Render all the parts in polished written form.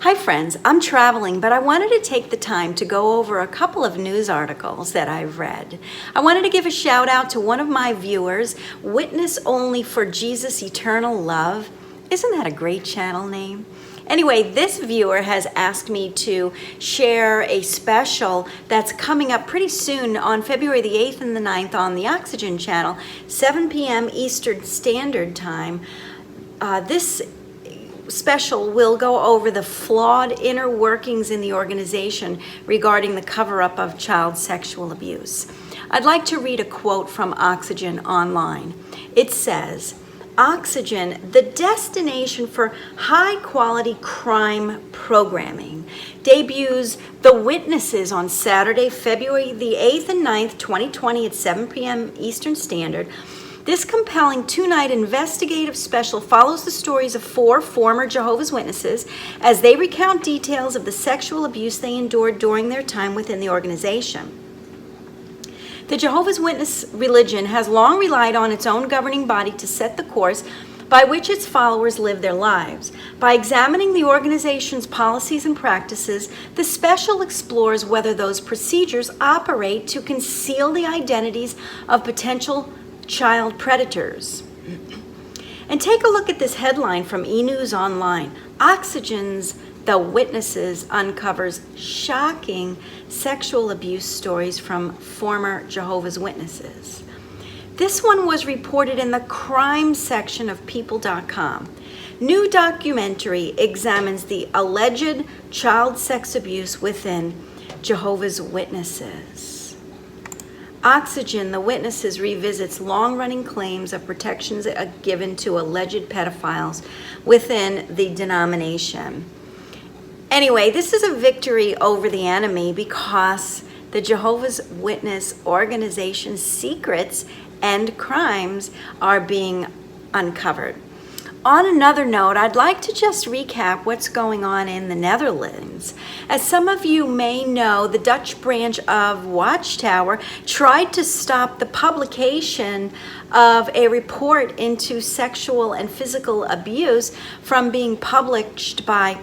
Hi friends, I'm traveling, but I wanted to take the time to go over a couple of news articles that I've read. I wanted to give a shout out to one of my viewers, Witness Only for Jesus Eternal Love. Isn't that a great channel name? Anyway, this viewer has asked me to share a special that's coming up pretty soon on February the 8th and the 9th on the Oxygen channel, 7 p.m. Eastern Standard Time. This special will go over the flawed inner workings in the organization regarding the cover-up of child sexual abuse. I'd like to read a quote from Oxygen Online. It says, "Oxygen, the destination for high-quality crime programming, debuts The Witnesses on Saturday, February the 8th and 9th, 2020 at 7 p.m. Eastern Standard. This compelling two-night investigative special follows the stories of 4 former Jehovah's Witnesses as they recount details of the sexual abuse they endured during their time within the organization. The Jehovah's Witness religion has long relied on its own governing body to set the course by which its followers live their lives. By examining the organization's policies and practices, the special explores whether those procedures operate to conceal the identities of potential child predators." And take a look at this headline from eNews Online. Oxygen's The Witnesses uncovers shocking sexual abuse stories from former Jehovah's Witnesses. This one was reported in the crime section of people.com. New documentary examines the alleged child sex abuse within Jehovah's Witnesses. Oxygen, The Witnesses revisits long-running claims of protections given to alleged pedophiles within the denomination. Anyway, this is a victory over the enemy because the Jehovah's Witness organization's secrets and crimes are being uncovered. On another note, I'd like to just recap what's going on in the Netherlands. As some of you may know, the Dutch branch of Watchtower tried to stop the publication of a report into sexual and physical abuse from being published by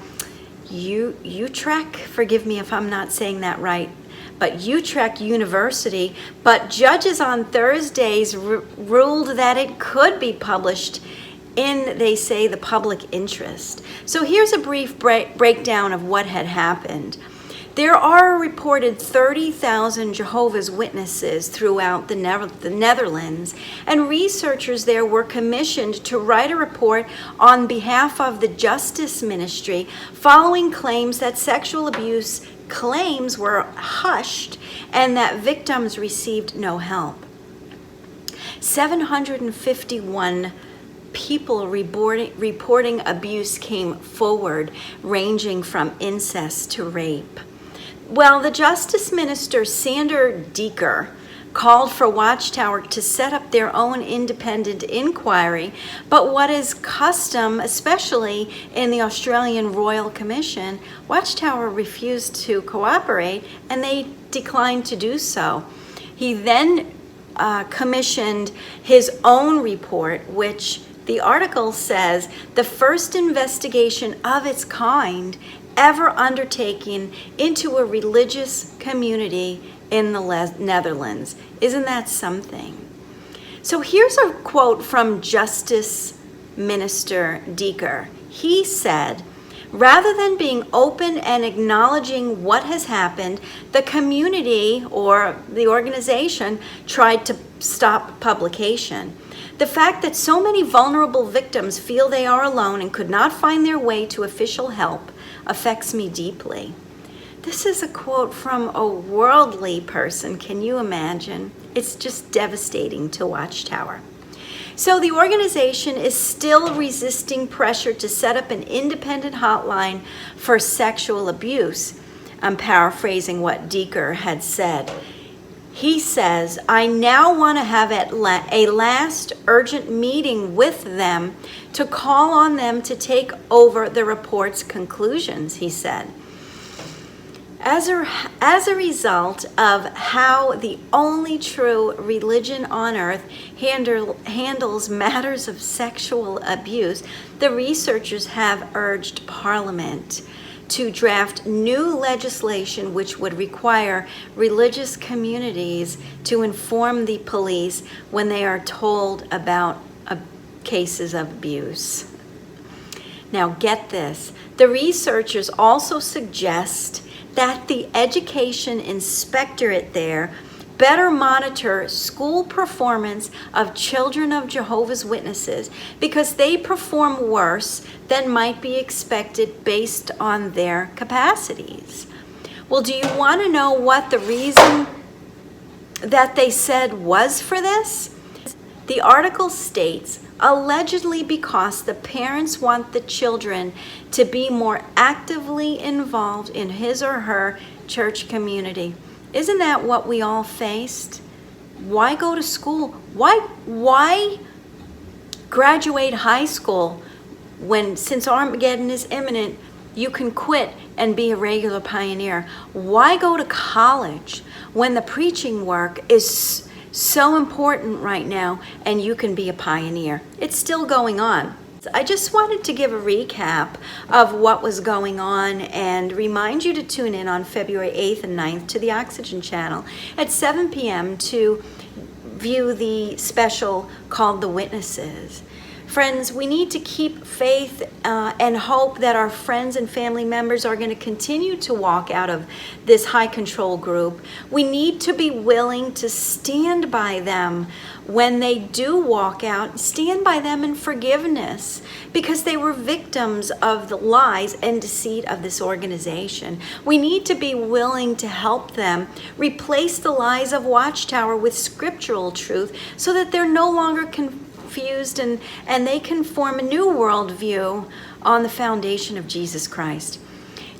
Utrecht, forgive me if I'm not saying that right, but Utrecht University, but judges on Thursdays ruled that it could be published in, they say, the public interest. So here's a brief breakdown of what had happened. There are reported 30,000 Jehovah's Witnesses throughout the Netherlands, and researchers there were commissioned to write a report on behalf of the Justice Ministry following claims that sexual abuse claims were hushed and that victims received no help. 751 people reporting abuse came forward, ranging from incest to rape. Well, the Justice Minister, Sander Deeker, called for Watchtower to set up their own independent inquiry, but what is custom, especially in the Australian Royal Commission, Watchtower refused to cooperate and they declined to do so. He then commissioned his own report, which the article says the first investigation of its kind ever undertaken into a religious community in the Netherlands. Isn't that something? So here's a quote from Justice Minister Deeker. He said, "Rather than being open and acknowledging what has happened, the community or the organization tried to stop publication. The fact that so many vulnerable victims feel they are alone and could not find their way to official help affects me deeply." This is a quote from a worldly person. Can you imagine? It's just devastating to Watchtower. So the organization is still resisting pressure to set up an independent hotline for sexual abuse. I'm paraphrasing what Deeker had said. He says, "I now want to have a last urgent meeting with them to call on them to take over the report's conclusions," he said. As a result of how the only true religion on earth handles matters of sexual abuse, the researchers have urged Parliament to draft new legislation which would require religious communities to inform the police when they are told about cases of abuse. Now get this, the researchers also suggest that the education inspectorate there better monitor school performance of children of Jehovah's Witnesses because they perform worse than might be expected based on their capacities. Well, do you want to know what the reason that they said was for this? The article states, allegedly because the parents want the children to be more actively involved in his or her church community. Isn't that what we all faced? Why go to school? Why graduate high school when, since Armageddon is imminent, you can quit and be a regular pioneer? Why go to college when the preaching work is so important right now and you can be a pioneer? It's still going on. I just wanted to give a recap of what was going on and remind you to tune in on February 8th and 9th to the Oxygen Channel at 7 p.m. to view the special called The Witnesses. Friends, we need to keep faith and hope that our friends and family members are going to continue to walk out of this high control group. We need to be willing to stand by them when they do walk out, stand by them in forgiveness because they were victims of the lies and deceit of this organization. We need to be willing to help them replace the lies of Watchtower with scriptural truth so that they're no longer confused and they can form a new worldview on the foundation of Jesus Christ.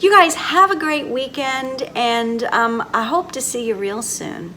You guys have a great weekend, and I hope to see you real soon.